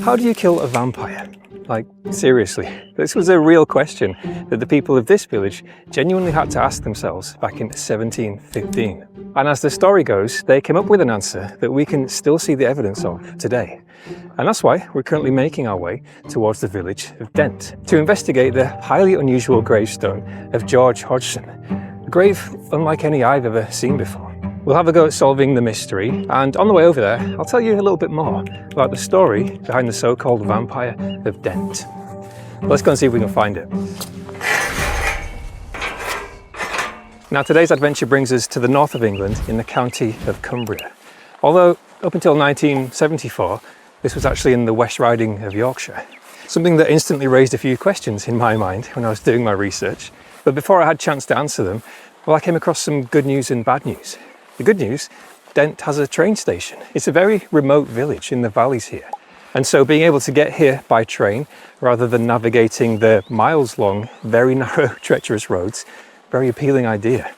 How do you kill a vampire? Like, seriously, this was a real question that the people of this village genuinely had to ask themselves back in 1715. And as the story goes, they came up with an answer that we can still see the evidence of today. And that's why we're currently making our way towards the village of Dent to investigate the highly unusual gravestone of George Hodgson, a grave unlike any I've ever seen before. We'll have a go at solving the mystery, and on the way over there, I'll tell you a little bit more about the story behind the so-called Vampire of Dent. Let's go and see if we can find it. Now, today's adventure brings us to the north of England in the county of Cumbria. Although, up until 1974, this was actually in the West Riding of Yorkshire. Something that instantly raised a few questions in my mind when I was doing my research. But before I had a chance to answer them, well, I came across some good news and bad news. The good news, Dent has a train station. It's a very remote village in the valleys here. And so being able to get here by train, rather than navigating the miles-long, very narrow, treacherous roads, very appealing idea.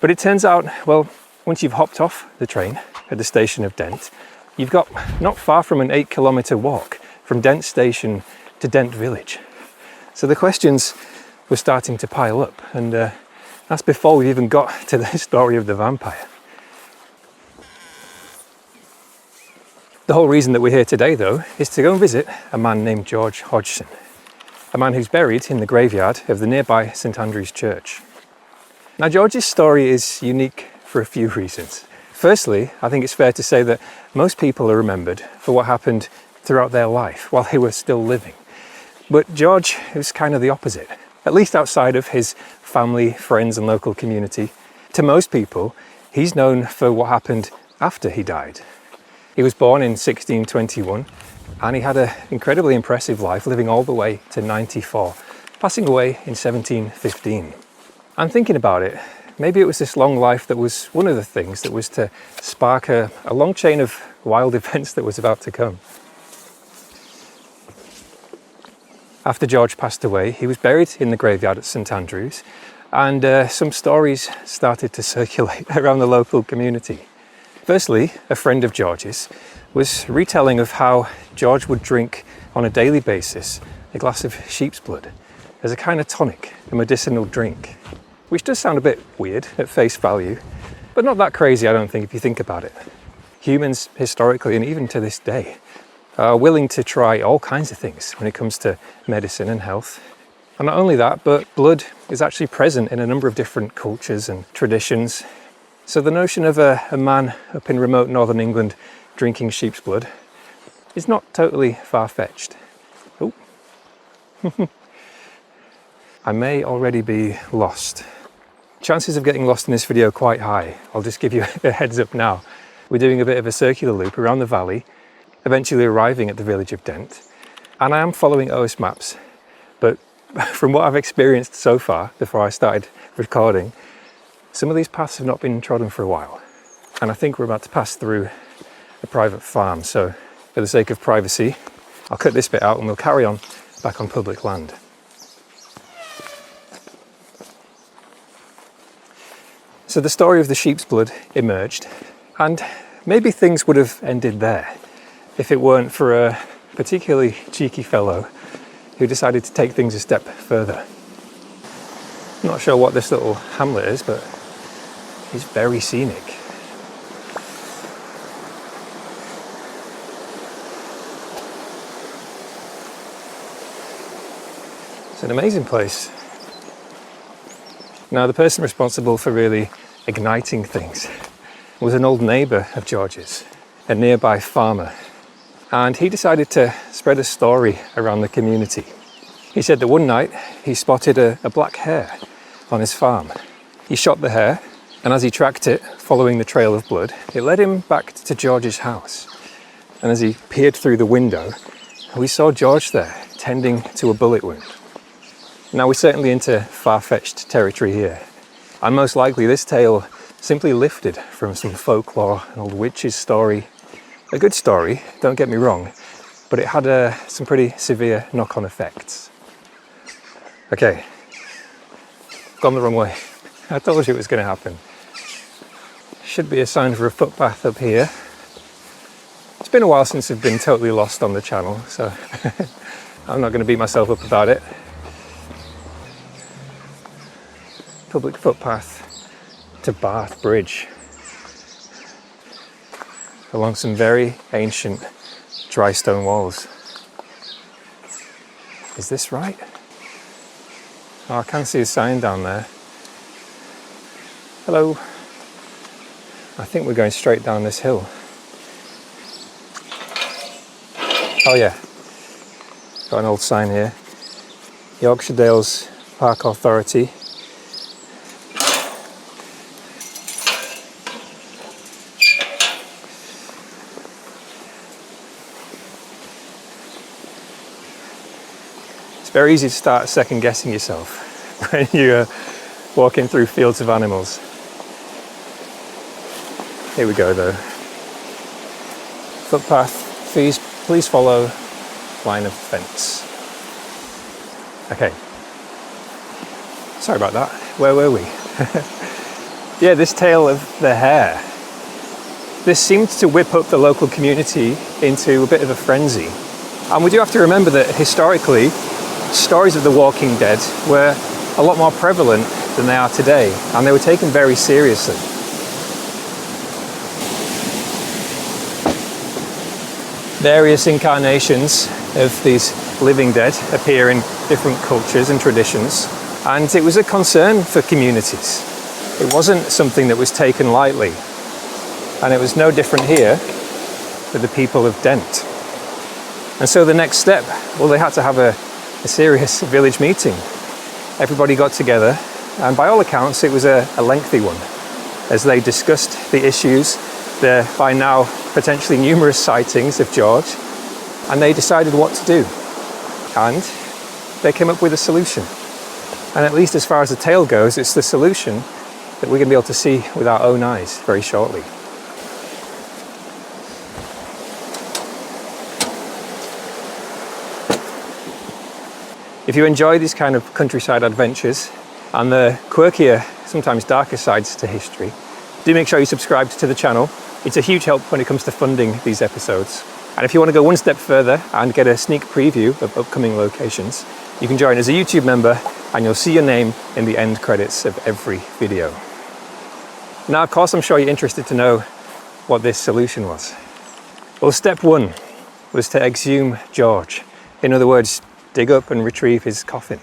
But it turns out, well, once you've hopped off the train at the station of Dent, you've got not far from an 8-kilometre walk from Dent station to Dent village. So the questions were starting to pile up, and that's before we even got to the story of the vampire. The whole reason that we're here today, though, is to go and visit a man named George Hodgson, a man who's buried in the graveyard of the nearby St Andrew's Church. Now, George's story is unique for a few reasons. Firstly, I think it's fair to say that most people are remembered for what happened throughout their life while they were still living. But George was kind of the opposite, at least outside of his family, friends and local community. To most people, he's known for what happened after he died. He was born in 1621 and he had an incredibly impressive life, living all the way to 94, passing away in 1715. I'm thinking about it, maybe it was this long life that was one of the things that was to spark a long chain of wild events that was about to come. After George passed away, he was buried in the graveyard at St Andrew's, and some stories started to circulate around the local community. Firstly, a friend of George's was retelling of how George would drink on a daily basis a glass of sheep's blood as a kind of tonic, a medicinal drink, which does sound a bit weird at face value, but not that crazy, I don't think, if you think about it. Humans, historically and even to this day, are willing to try all kinds of things when it comes to medicine and health. And not only that, but blood is actually present in a number of different cultures and traditions. So the notion of a man up in remote northern England drinking sheep's blood is not totally far-fetched. Oh. I may already be lost. Chances of getting lost in this video are quite high. I'll just give you a heads up now. We're doing a bit of a circular loop around the valley, eventually arriving at the village of Dent. And I am following OS maps, but from what I've experienced so far, before I started recording, some of these paths have not been trodden for a while. And I think we're about to pass through a private farm. So for the sake of privacy, I'll cut this bit out and we'll carry on back on public land. So the story of the sheep's blood emerged, and maybe things would have ended there if it weren't for a particularly cheeky fellow who decided to take things a step further. I'm not sure what this little hamlet is, but it's very scenic. It's an amazing place. Now, the person responsible for really igniting things was an old neighbour of George's, a nearby farmer. And he decided to spread a story around the community. He said that one night he spotted a black hare on his farm. He shot the hare, and as he tracked it, following the trail of blood, it led him back to George's house. And as he peered through the window, we saw George there, tending to a bullet wound. Now, we're certainly into far-fetched territory here. And most likely this tale simply lifted from some folklore, an old witch's story. A good story, don't get me wrong, but it had some pretty severe knock-on effects. Okay, gone the wrong way. I told you it was going to happen. Should be a sign for a footpath up here. It's been a while since I've been totally lost on the channel, so I'm not going to beat myself up about it. Public footpath to Bath Bridge along some very ancient dry stone walls. Is this right? Oh, I can see a sign down there. Hello. I think we're going straight down this hill. Oh yeah, got an old sign here. Yorkshire Dales Park Authority. It's very easy to start second guessing yourself when you're walking through fields of animals. Here we go though. Footpath, please follow line of fence. Okay. Sorry about that. Where were we? Yeah, this tale of the hare. This seemed to whip up the local community into a bit of a frenzy. And we do have to remember that historically, stories of the Walking Dead were a lot more prevalent than they are today, and they were taken very seriously. Various incarnations of these living dead appear in different cultures and traditions, and it was a concern for communities. It wasn't something that was taken lightly, and it was no different here with the people of Dent. And so the next step, well, they had to have a serious village meeting. Everybody got together, and by all accounts it was a lengthy one, as they discussed the issues, the by now potentially numerous sightings of George, and they decided what to do. And they came up with a solution. And at least as far as the tale goes, it's the solution that we're going to be able to see with our own eyes very shortly. If you enjoy these kind of countryside adventures and the quirkier, sometimes darker sides to history, do make sure you subscribe to the channel. It's a huge help when it comes to funding these episodes. And if you want to go one step further and get a sneak preview of upcoming locations, you can join as a YouTube member and you'll see your name in the end credits of every video. Now, of course, I'm sure you're interested to know what this solution was. Well, step one was to exhume George. In other words, dig up and retrieve his coffin.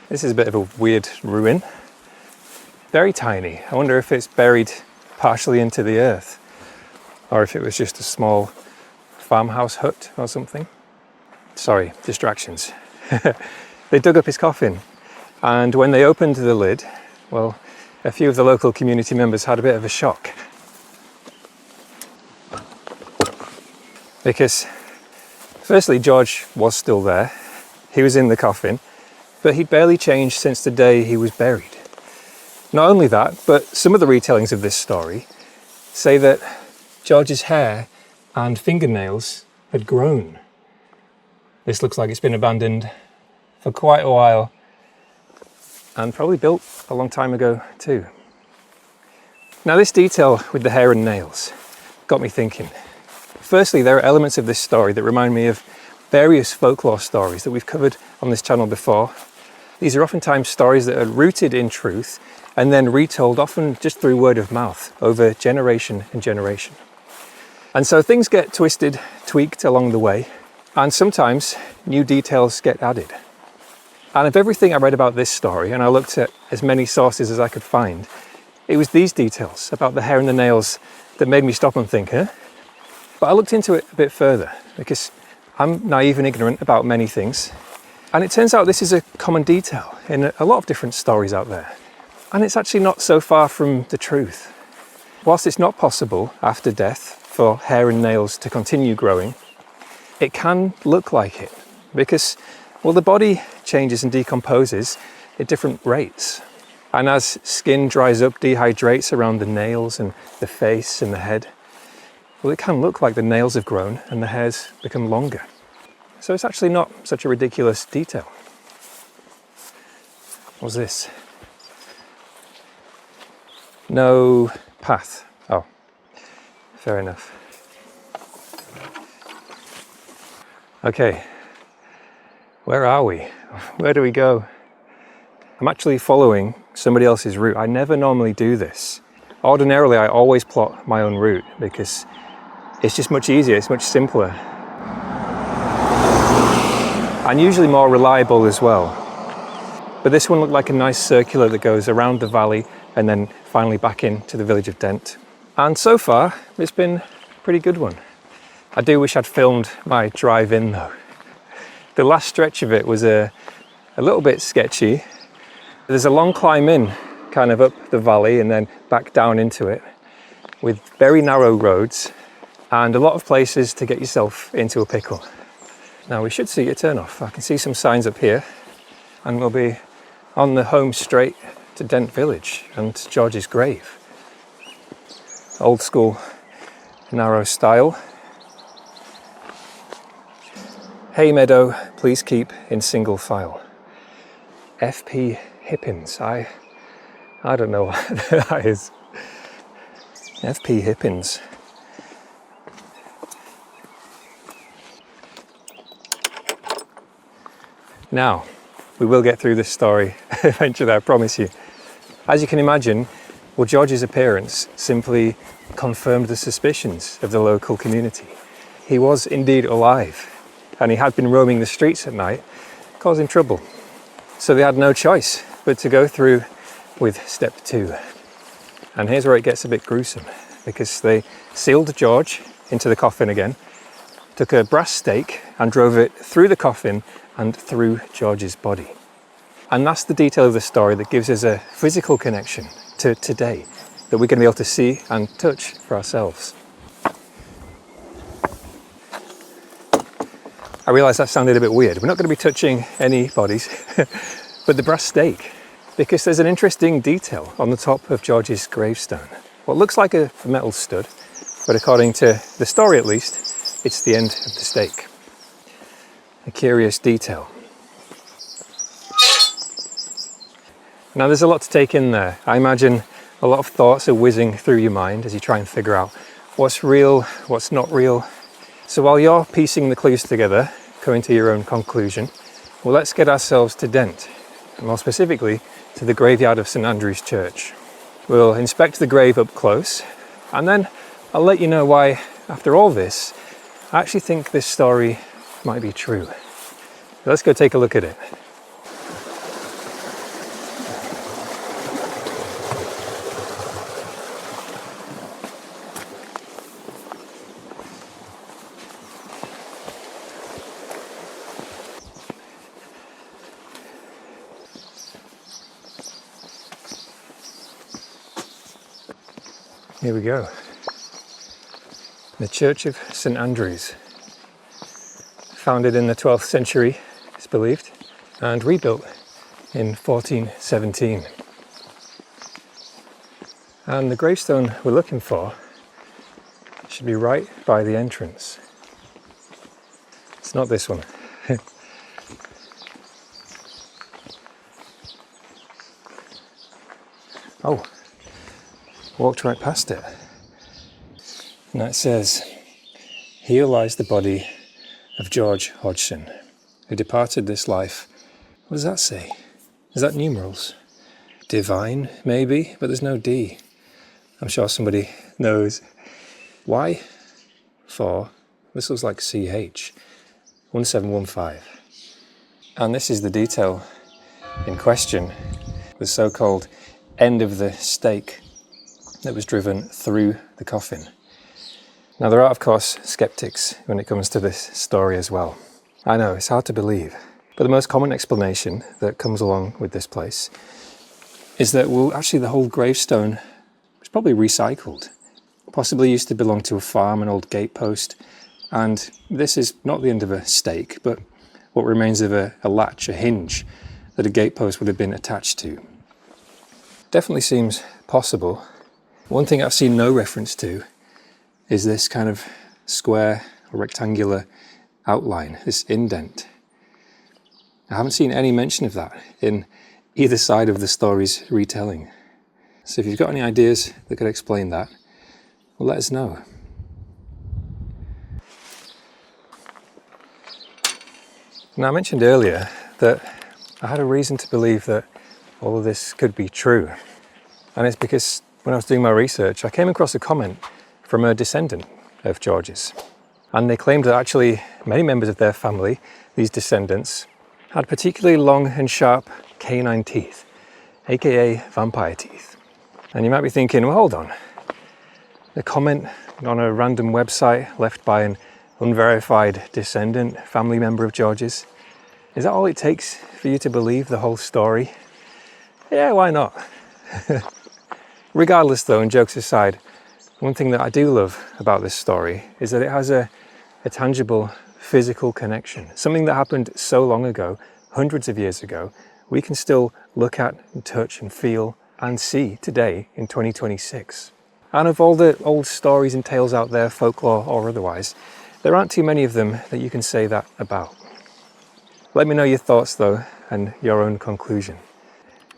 This is a bit of a weird ruin. Very tiny. I wonder if it's buried partially into the earth, or if it was just a small farmhouse hut or something. Sorry, distractions. They dug up his coffin, and when they opened the lid, well, a few of the local community members had a bit of a shock. Because firstly, George was still there. He was in the coffin, but he'd barely changed since the day he was buried. Not only that, but some of the retellings of this story say that George's hair and fingernails had grown. This looks like it's been abandoned for quite a while, and probably built a long time ago too. Now, this detail with the hair and nails got me thinking. Firstly, there are elements of this story that remind me of various folklore stories that we've covered on this channel before. These are oftentimes stories that are rooted in truth and then retold, often just through word of mouth, over generation and generation. And so things get twisted, tweaked along the way, and sometimes new details get added. And of everything I read about this story, and I looked at as many sources as I could find, it was these details about the hair and the nails that made me stop and think, huh? But I looked into it a bit further, because I'm naive and ignorant about many things. And it turns out this is a common detail in a lot of different stories out there. And it's actually not so far from the truth. Whilst it's not possible after death for hair and nails to continue growing, it can look like it because, well, the body changes and decomposes at different rates. And as skin dries up, dehydrates around the nails and the face and the head, well, it can look like the nails have grown and the hairs become longer. So it's actually not such a ridiculous detail. What's this? No path. Oh, fair enough. Okay, where are we? Where do we go? I'm actually following somebody else's route. I never normally do this. Ordinarily, I always plot my own route because it's just much easier, it's much simpler. And usually more reliable as well. But this one looked like a nice circular that goes around the valley and then finally back into the village of Dent. And so far, it's been a pretty good one. I do wish I'd filmed my drive in though. The last stretch of it was a little bit sketchy. There's a long climb in, kind of up the valley and then back down into it, with very narrow roads and a lot of places to get yourself into a pickle. Now we should see a turn off. I can see some signs up here and we'll be on the home straight to Dent village and George's grave. Old school, narrow style. Hey meadow, please keep in single file. FP Hippins. I don't know what that is. FP Hippins. Now, we will get through this story eventually, I promise you. As you can imagine, well, George's appearance simply confirmed the suspicions of the local community. He was indeed alive, and he had been roaming the streets at night, causing trouble. So they had no choice but to go through with step 2. And here's where it gets a bit gruesome, because they sealed George into the coffin again, took a brass stake and drove it through the coffin and through George's body. And that's the detail of the story that gives us a physical connection to today that we're going to be able to see and touch for ourselves. I realise that sounded a bit weird. We're not going to be touching any bodies, but the brass stake, because there's an interesting detail on the top of George's gravestone. What looks like a metal stud, but according to the story at least, it's the end of the stake. A curious detail. Now there's a lot to take in there. I imagine a lot of thoughts are whizzing through your mind as you try and figure out what's real, what's not real. So while you're piecing the clues together, coming to your own conclusion, well, let's get ourselves to Dent, and more specifically to the graveyard of St Andrew's Church. We'll inspect the grave up close, and then I'll let you know why, after all this, I actually think this story might be true. Let's go take a look at it. Here we go. The Church of St Andrews, founded in the 12th century, it's believed, and rebuilt in 1417. And the gravestone we're looking for should be right by the entrance. It's not this one. Oh, walked right past it. And it says, "Here lies the body of George Hodgson, who departed this life." What does that say? Is that numerals? Divine, maybe, but there's no D. I'm sure somebody knows. Why? For, this looks like CH, 1715. And this is the detail in question, the so-called end of the stake that was driven through the coffin. Now there are of course skeptics when it comes to this story as well. I know, it's hard to believe, but the most common explanation that comes along with this place is that, well, actually the whole gravestone was probably recycled, possibly used to belong to a farm, an old gatepost, and this is not the end of a stake, but what remains of a latch, a hinge, that a gatepost would have been attached to. Definitely seems possible. One thing I've seen no reference to is this kind of square or rectangular outline, this indent. I haven't seen any mention of that in either side of the story's retelling. So if you've got any ideas that could explain that, well, let us know. Now, I mentioned earlier that I had a reason to believe that all of this could be true. And it's because when I was doing my research, I came across a comment from a descendant of George's. And they claimed that actually many members of their family, these descendants, had particularly long and sharp canine teeth, aka vampire teeth. And you might be thinking, well, hold on. A comment on a random website left by an unverified descendant, family member of George's. Is that all it takes for you to believe the whole story? Yeah, why not? Regardless though, and jokes aside, one thing that I do love about this story is that it has a tangible physical connection. Something that happened so long ago, hundreds of years ago, we can still look at and touch and feel and see today in 2026. And of all the old stories and tales out there, folklore or otherwise, there aren't too many of them that you can say that about. Let me know your thoughts though, and your own conclusion.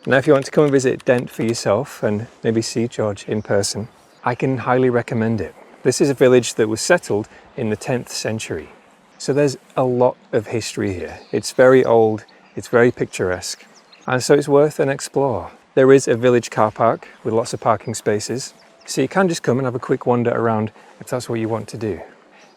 Now, if you want to come and visit Dent for yourself and maybe see George in person, I can highly recommend it. This is a village that was settled in the 10th century. So there's a lot of history here. It's very old, it's very picturesque, and so it's worth an explore. There is a village car park with lots of parking spaces, so you can just come and have a quick wander around if that's what you want to do.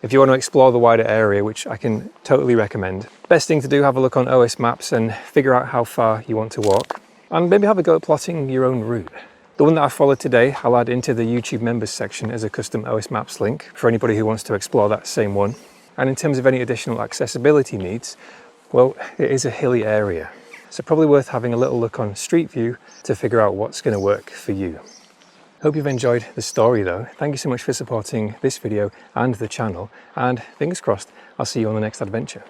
If you want to explore the wider area, which I can totally recommend, best thing to do, have a look on OS Maps and figure out how far you want to walk, and maybe have a go at plotting your own route. The one that I followed today, I'll add into the YouTube members section as a custom OS Maps link for anybody who wants to explore that same one. And in terms of any additional accessibility needs, well, it is a hilly area, so probably worth having a little look on Street View to figure out what's going to work for you. Hope you've enjoyed the story though. Thank you so much for supporting this video and the channel, and fingers crossed, I'll see you on the next adventure.